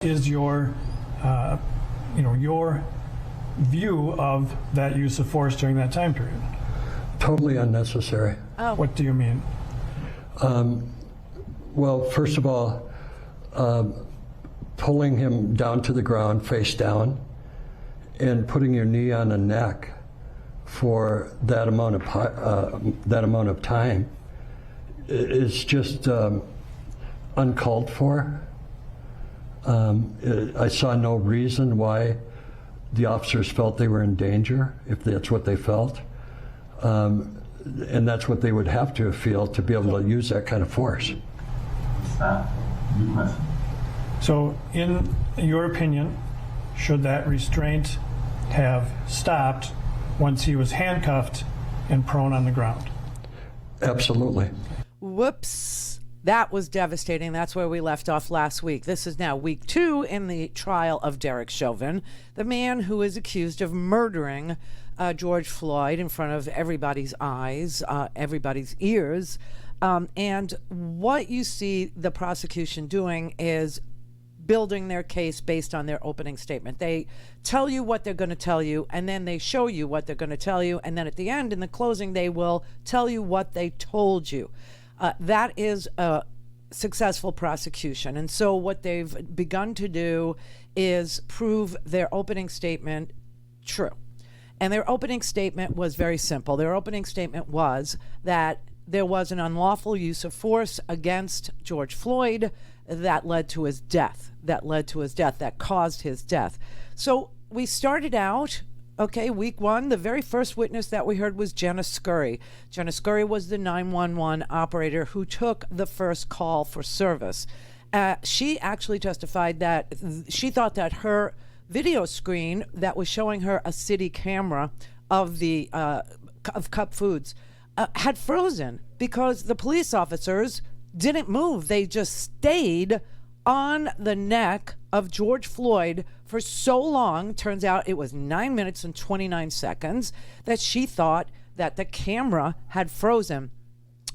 is your, your view of that use of force during that time period? Totally unnecessary. Oh. What do you mean? Well, first of all, pulling him down to the ground, face down, and putting your knee on the neck for that amount of time is just uncalled for. I saw no reason why the officers felt they were in danger, if that's what they felt. And that's what they would have to feel to be able to use that kind of force. So, in your opinion, should that restraint have stopped once he was handcuffed and prone on the ground? Absolutely. Whoops. That was devastating. That's where we left off last week. This is now week 2 in the trial of Derek Chauvin, the man who is accused of murdering George Floyd in front of everybody's eyes, everybody's ears. And what you see the prosecution doing is building their case based on their opening statement. They tell you what they're going to tell you, and then they show you what they're going to tell you, and then at the end, in the closing, they will tell you what they told you. That is a successful prosecution. And so what they've begun to do is prove their opening statement true. And their opening statement was very simple. Their opening statement was that there was an unlawful use of force against George Floyd that led to his death, that caused his death. So we started out, week 1, the very first witness that we heard was Jenna Scurry. Jenna Scurry was the 911 operator who took the first call for service. She actually testified that she thought that her video screen that was showing her a city camera of the of Cup Foods had frozen because the police officers didn't move. They just stayed on the neck of George Floyd for so long. Turns out it was 9 minutes and 29 seconds that she thought that the camera had frozen.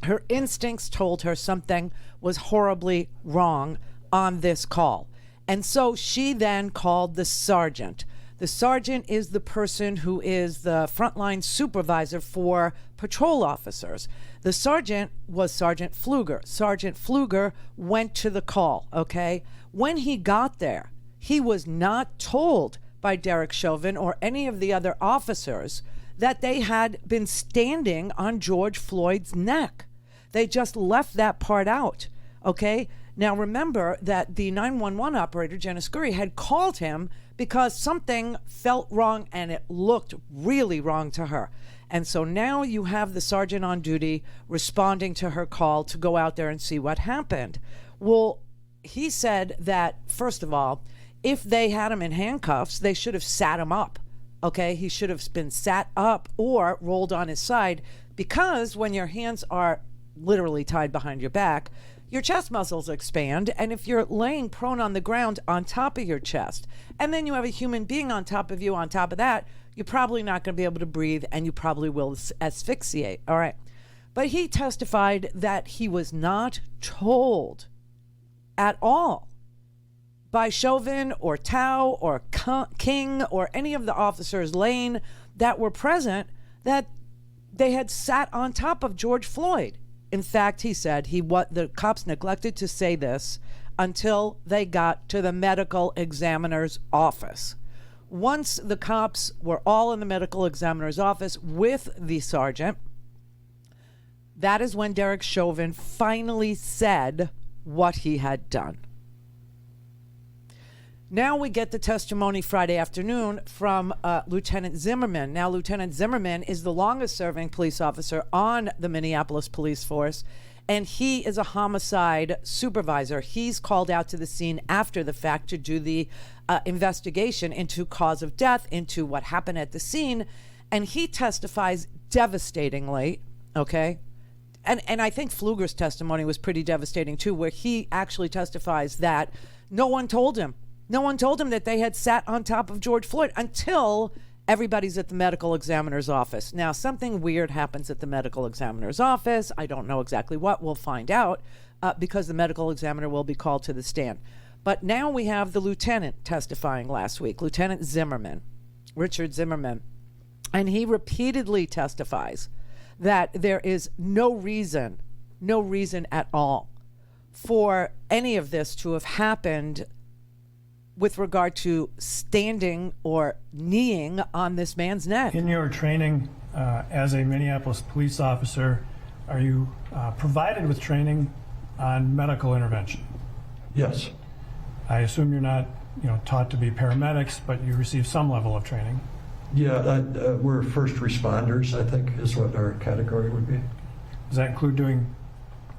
Her instincts told her something was horribly wrong on this call. And so she then called the sergeant. The sergeant is the person who is the frontline supervisor for patrol officers. The sergeant was Sergeant Pfluger. Sergeant Pfluger went to the call, okay? When he got there, he was not told by Derek Chauvin or any of the other officers that they had been standing on George Floyd's neck. They just left that part out, okay? Now remember that the 911 operator, Jenna Scurry, had called him because something felt wrong and it looked really wrong to her. And so now you have the sergeant on duty responding to her call to go out there and see what happened. Well, he said that, first of all, if they had him in handcuffs, they should have sat him up, okay? He should have been sat up or rolled on his side, because when your hands are literally tied behind your back, your chest muscles expand, and if you're laying prone on the ground on top of your chest, and then you have a human being on top of you on top of that, you're probably not going to be able to breathe, and you probably will asphyxiate, all right? But he testified that he was not told at all by Chauvin or Tao or King or any of the officers, Lane, that were present, that they had sat on top of George Floyd. In fact, he said the cops neglected to say this until they got to the medical examiner's office. Once the cops were all in the medical examiner's office with the sergeant, that is when Derek Chauvin finally said what he had done. Now we get the testimony Friday afternoon from Lieutenant Zimmerman. Now, Lieutenant Zimmerman is the longest-serving police officer on the Minneapolis police force, and he is a homicide supervisor. He's called out to the scene after the fact to do the investigation into cause of death, into what happened at the scene, and he testifies devastatingly, okay? And I think Pfluger's testimony was pretty devastating, too, where he actually testifies that no one told him. No one told him that they had sat on top of George Floyd until everybody's at the medical examiner's office. Now, something weird happens at the medical examiner's office. I don't know exactly what. We'll find out because the medical examiner will be called to the stand. But now we have the lieutenant testifying last week, Lieutenant Zimmerman, Richard Zimmerman. And he repeatedly testifies that there is no reason at all for any of this to have happened with regard to standing or kneeing on this man's neck. In your training as a Minneapolis police officer, are you provided with training on medical intervention? Yes. I assume you're not, taught to be paramedics, but you receive some level of training. Yeah, we're first responders, I think, is what our category would be. Does that include doing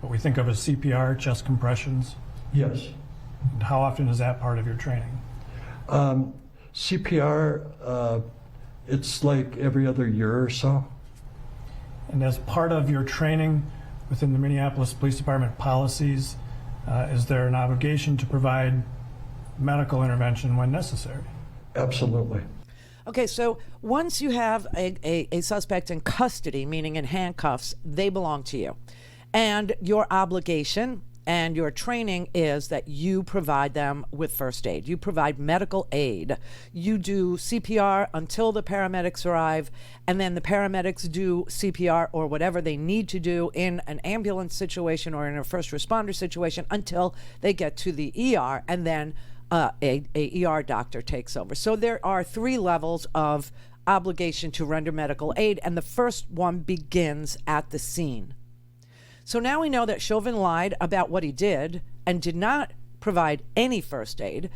what we think of as CPR, chest compressions? Yes. And how often is that part of your training? CPR, it's like every other year or so. And as part of your training within the Minneapolis Police Department policies, is there an obligation to provide medical intervention when necessary? Absolutely. Okay, so once you have a suspect in custody, meaning in handcuffs, they belong to you. And your obligation and your training is that you provide them with first aid. You provide medical aid. You do CPR until the paramedics arrive, and then the paramedics do CPR or whatever they need to do in an ambulance situation or in a first responder situation until they get to the ER, and then a ER doctor takes over. So there are 3 levels of obligation to render medical aid, and the first one begins at the scene. So now we know that Chauvin lied about what he did and did not provide any first aid.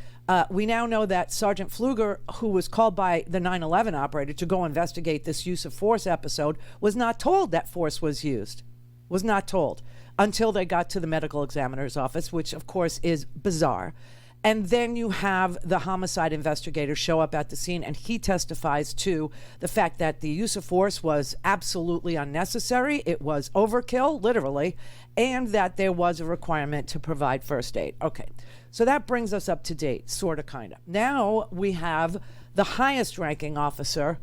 We now know that Sergeant Pfluger, who was called by the 9/11 operator to go investigate this use of force episode, was not told that force was used. Was not told until they got to the medical examiner's office, which of course is bizarre. And then you have the homicide investigator show up at the scene, and he testifies to the fact that the use of force was absolutely unnecessary. It was overkill, literally, and that there was a requirement to provide first aid. Okay, so that brings us up to date, sort of, kind of. Now we have the highest ranking officer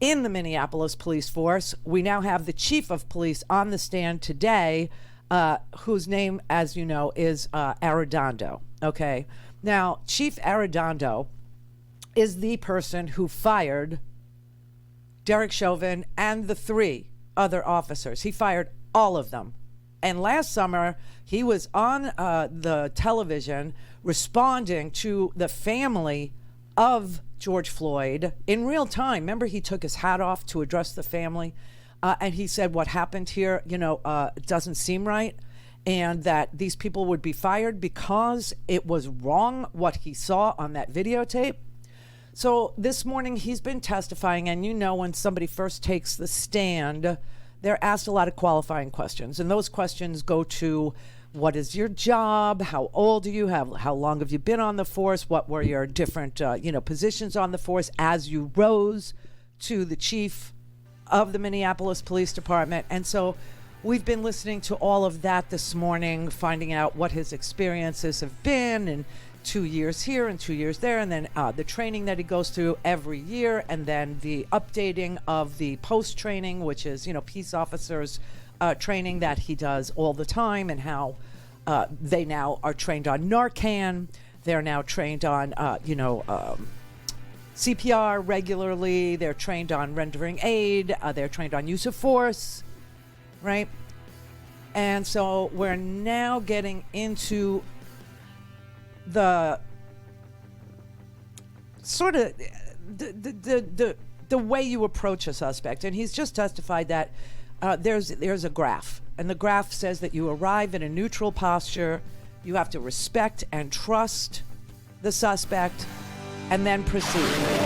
in the Minneapolis police force. We now have the chief of police on the stand today, whose name, as you know, is Arredondo. Okay. Now, Chief Arredondo is the person who fired Derek Chauvin and the 3 other officers. He fired all of them. And last summer, he was on the television responding to the family of George Floyd in real time. Remember, he took his hat off to address the family. And he said what happened here, doesn't seem right. And that these people would be fired because it was wrong what he saw on that videotape. So this morning he's been testifying, and when somebody first takes the stand, they're asked a lot of qualifying questions. And those questions go to, what is your job? How old are you? How long have you been on the force? What were your different positions on the force as you rose to the chief of the Minneapolis Police Department? And so we've been listening to all of that this morning, finding out what his experiences have been, and 2 years here and 2 years there, and then the training that he goes through every year, and then the updating of the post-training, which is, peace officers training that he does all the time, and how they now are trained on Narcan. They're now trained on, CPR regularly. They're trained on rendering aid. They're trained on use of force. Right? And so we're now getting into the sort of the way you approach a suspect. And he's just testified that there's a graph, and the graph says that you arrive in a neutral posture, you have to respect and trust the suspect, and then proceed.